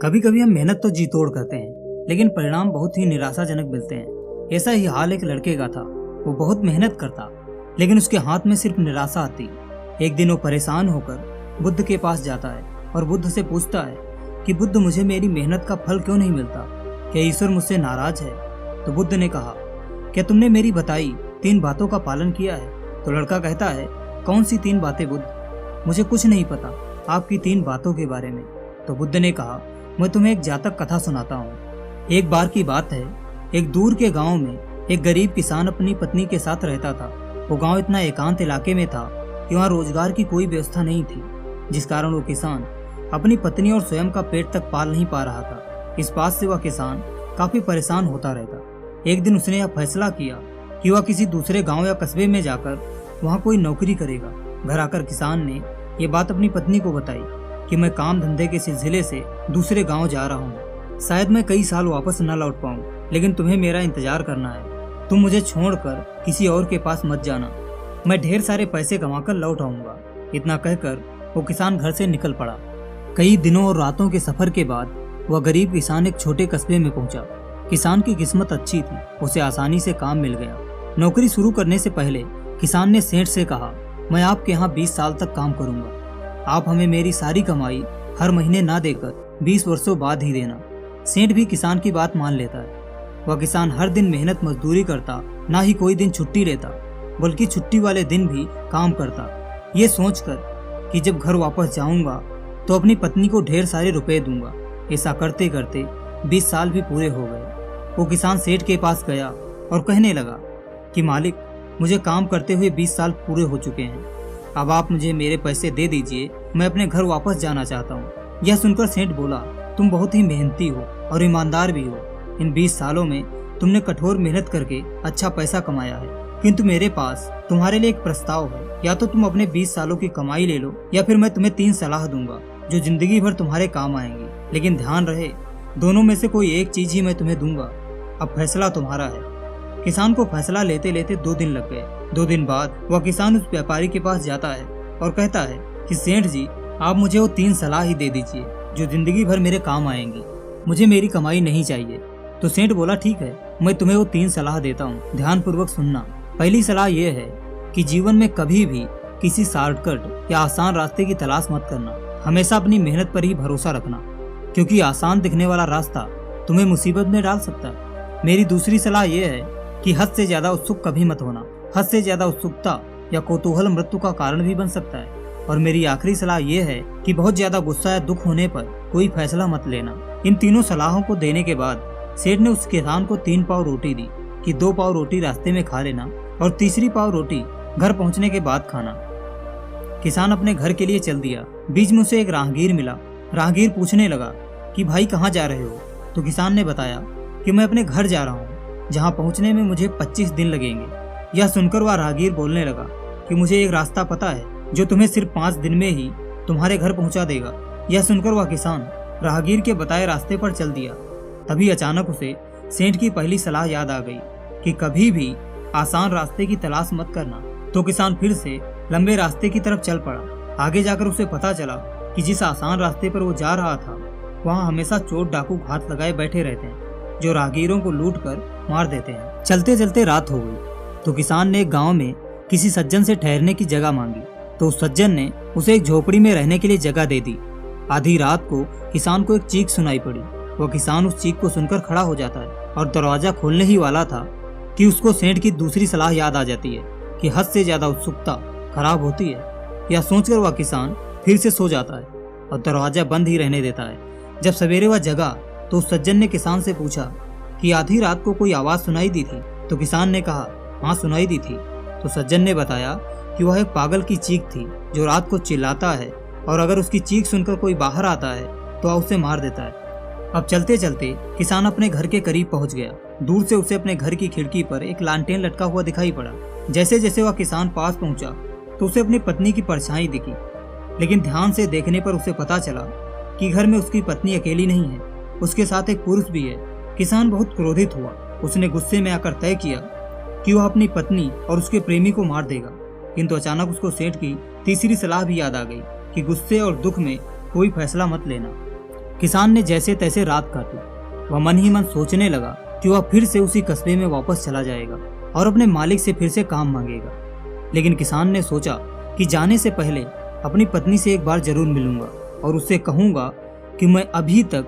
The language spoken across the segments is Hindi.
कभी कभी हम मेहनत तो जी तोड़ करते हैं, लेकिन परिणाम बहुत ही निराशाजनक मिलते हैं। ऐसा ही हाल एक लड़के का था। वो बहुत मेहनत करता, लेकिन उसके हाथ में सिर्फ निराशा आती। एक दिन वो परेशान होकर बुद्ध के पास जाता है और बुद्ध से पूछता है कि बुद्ध, मुझे मेरी मेहनत का फल क्यों नहीं मिलता? क्या ईश्वर मुझसे नाराज है? तो बुद्ध ने कहा, क्या तुमने मेरी बताई 3 बातों का पालन किया है? तो लड़का कहता है, कौन सी 3 बातें बुद्ध? मुझे कुछ नहीं पता आपकी 3 बातों के बारे में। तो बुद्ध ने कहा, मैं तुम्हें एक जातक कथा सुनाता हूँ। एक बार की बात है, एक दूर के गांव में एक गरीब किसान अपनी पत्नी के साथ रहता था। वो गांव इतना एकांत इलाके में था कि वहाँ रोजगार की कोई व्यवस्था नहीं थी, जिस कारण वो किसान अपनी पत्नी और स्वयं का पेट तक पाल नहीं पा रहा था। इस बात से वह किसान काफी परेशान होता रहता। एक दिन उसने यह फैसला किया कि वह किसी दूसरे गांव या कस्बे में जाकर वहाँ कोई नौकरी करेगा। घर आकर किसान ने ये बात अपनी पत्नी को बताई कि मैं काम धंधे के सिलसिले से दूसरे गांव जा रहा हूँ। शायद मैं कई साल वापस न लौट पाऊँ, लेकिन तुम्हें मेरा इंतजार करना है। तुम मुझे छोड़कर किसी और के पास मत जाना। मैं ढेर सारे पैसे कमाकर लौट आऊंगा। इतना कहकर वो किसान घर से निकल पड़ा। कई दिनों और रातों के सफर के बाद वह गरीब किसान एक छोटे कस्बे में पहुंचा। किसान की किस्मत अच्छी थी, उसे आसानी से काम मिल गया। नौकरी शुरू करने से पहले किसान ने सेठ से कहा, मैं आपके यहाँ 20 साल तक काम करूंगा। आप हमें मेरी सारी कमाई हर महीने ना देकर 20 वर्षों बाद ही देना। सेठ भी किसान की बात मान लेता है। वह किसान हर दिन मेहनत मजदूरी करता, ना ही कोई दिन छुट्टी लेता, बल्कि छुट्टी वाले दिन भी काम करता, ये सोचकर कि जब घर वापस जाऊंगा तो अपनी पत्नी को ढेर सारे रुपए दूंगा। ऐसा करते करते 20 साल भी पूरे हो गए। वो किसान सेठ के पास गया और कहने लगा कि मालिक, मुझे काम करते हुए 20 साल पूरे हो चुके हैं। अब आप मुझे मेरे पैसे दे दीजिए, मैं अपने घर वापस जाना चाहता हूँ। यह सुनकर सेठ बोला, तुम बहुत ही मेहनती हो और ईमानदार भी हो। इन 20 सालों में तुमने कठोर मेहनत करके अच्छा पैसा कमाया है, किंतु मेरे पास तुम्हारे लिए एक प्रस्ताव है। या तो तुम अपने 20 सालों की कमाई ले लो, या फिर मैं तुम्हें 3 सलाह दूंगा जो जिंदगी भर तुम्हारे काम आएंगी। लेकिन ध्यान रहे, दोनों में से कोई एक चीज ही मैं तुम्हें दूंगा। अब फैसला तुम्हारा है। किसान को फैसला लेते लेते 2 दिन लग गए। 2 दिन बाद वह किसान उस व्यापारी के पास जाता है और कहता है कि सेठ जी, आप मुझे वो 3 सलाह ही दे दीजिए जो जिंदगी भर मेरे काम आएंगी। मुझे मेरी कमाई नहीं चाहिए। तो सेठ बोला, ठीक है, मैं तुम्हें वो 3 सलाह देता हूँ, ध्यानपूर्वक सुनना। पहली सलाह ये है कि जीवन में कभी भी किसी शॉर्टकट या आसान रास्ते की तलाश मत करना। हमेशा अपनी मेहनत पर ही भरोसा रखना, क्योंकि आसान दिखने वाला रास्ता तुम्हें मुसीबत में डाल सकता है। मेरी दूसरी सलाह यह है कि हद से ज्यादा उत्सुक कभी मत होना। हद से ज्यादा उत्सुकता या कौतूहल मृत्यु का कारण भी बन सकता है। और मेरी आखिरी सलाह यह है कि बहुत ज्यादा गुस्सा या दुख होने पर कोई फैसला मत लेना। इन तीनों सलाहों को देने के बाद सेठ ने उस किसान को 3 पाव रोटी दी कि 2 पाव रोटी रास्ते में खा लेना और तीसरी पाव रोटी घर पहुंचने के बाद खाना। किसान अपने घर के लिए चल दिया। बीच में उसे एक राहगीर मिला। राहगीर पूछने लगा कि भाई, कहाँ जा रहे हो? तो किसान ने बताया कि मैं अपने घर जा रहा हूँ, जहाँ पहुँचने में मुझे 25 दिन लगेंगे। यह सुनकर वह राहगीर बोलने लगा कि मुझे एक रास्ता पता है जो तुम्हें सिर्फ 5 दिन में ही तुम्हारे घर पहुँचा देगा। यह सुनकर वह किसान राहगीर के बताए रास्ते पर चल दिया। तभी अचानक उसे सेठ की पहली सलाह याद आ गई कि कभी भी आसान रास्ते की तलाश मत करना। तो किसान फिर से लंबे रास्ते की तरफ चल पड़ा। आगे जाकर उसे पता चला कि जिस आसान रास्ते पर वो जा रहा था, वहाँ हमेशा चोर डाकू घात लगाए बैठे रहते हैं, जो राहगीरों को लूट कर मार देते हैं। चलते चलते रात हो गई तो किसान ने एक गांव में किसी सज्जन से ठहरने की जगह मांगी। तो उस सज्जन ने उसे एक झोपड़ी में रहने के लिए जगह दे दी। आधी रात को किसान को एक चीख सुनाई पड़ी। वह किसान उस चीख को सुनकर खड़ा हो जाता है और दरवाजा खोलने ही वाला था कि उसको सेठ की दूसरी सलाह याद आ जाती है कि हद से ज्यादा उत्सुकता खराब होती है। यह सोचकर वह किसान फिर से सो जाता है और दरवाजा बंद ही रहने देता है। जब सवेरे वह जगा तो उस सज्जन ने किसान से पूछा कि आधी रात को कोई आवाज सुनाई दी थी? तो किसान ने कहा, हाँ सुनाई दी थी। तो सज्जन ने बताया कि वह एक पागल की चीख थी जो रात को चिल्लाता है, और अगर उसकी चीख सुनकर कोई बाहर आता है तो वह उसे मार देता है। अब चलते चलते किसान अपने घर के करीब पहुंच गया। दूर से उसे अपने घर की खिड़की पर एक लालटेन लटका हुआ दिखाई पड़ा। जैसे जैसे वह किसान पास पहुंचा तो उसे अपनी पत्नी की परछाई दिखी, लेकिन ध्यान से देखने पर उसे पता चला कि घर में उसकी पत्नी अकेली नहीं है, उसके साथ एक पुरुष भी है। किसान बहुत क्रोधित हुआ। उसने गुस्से में आकर तय किया कि वह अपनी पत्नी और उसके प्रेमी को मार देगा। किंतु अचानक उसको सेठ की तीसरी सलाह भी याद आ गई कि गुस्से और दुख में कोई फैसला मत लेना। किसान ने जैसे तैसे रात काटी। वह मन ही मन सोचने लगा कि वह फिर से उसी कस्बे में वापस चला जाएगा और अपने मालिक से फिर से काम मांगेगा। लेकिन किसान ने सोचा कि जाने से पहले अपनी पत्नी से एक बार जरूर मिलूंगा और उससे कहूंगा कि मैं अभी तक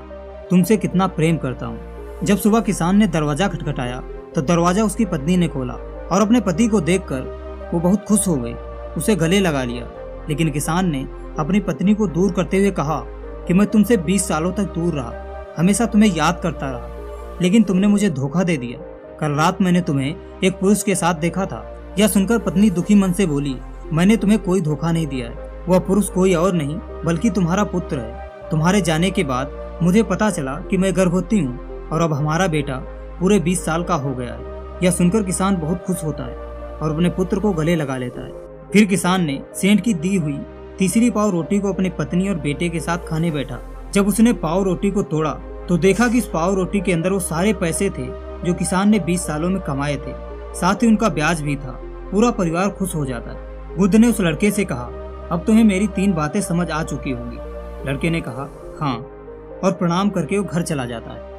तुमसे कितना प्रेम करता हूँ। जब सुबह किसान ने दरवाजा खटखटाया तो दरवाजा उसकी पत्नी ने खोला और अपने पति को देखकर वो बहुत खुश हो गई, उसे गले लगा लिया। लेकिन किसान ने अपनी पत्नी को दूर करते हुए कहा कि मैं तुमसे 20 सालों तक दूर रहा, हमेशा तुम्हें याद करता रहा, लेकिन तुमने मुझे धोखा दे दिया। कल रात मैंने तुम्हें एक पुरुष के साथ देखा था। यह सुनकर पत्नी दुखी मन से बोली, मैंने तुम्हें कोई धोखा नहीं दिया है। वह पुरुष कोई और नहीं बल्कि तुम्हारा पुत्र है। तुम्हारे जाने के बाद मुझे पता चला कि मैं गर्भवती हूँ और अब हमारा बेटा पूरे 20 साल का हो गया है। यह सुनकर किसान बहुत खुश होता है और अपने पुत्र को गले लगा लेता है। फिर किसान ने सेंठ की दी हुई तीसरी पाव रोटी को अपनी पत्नी और बेटे के साथ खाने बैठा। जब उसने पाव रोटी को तोड़ा तो देखा कि इस पाव रोटी के अंदर वो सारे पैसे थे जो किसान ने 20 सालों में कमाए थे, साथ ही उनका ब्याज भी था। पूरा परिवार खुश हो जाता है। बुद्ध ने उस लड़के से कहा, अब तुम्हें मेरी 3 बातें समझ आ चुकी होंगी। लड़के ने कहा हाँ, और प्रणाम करके वो घर चला जाता है।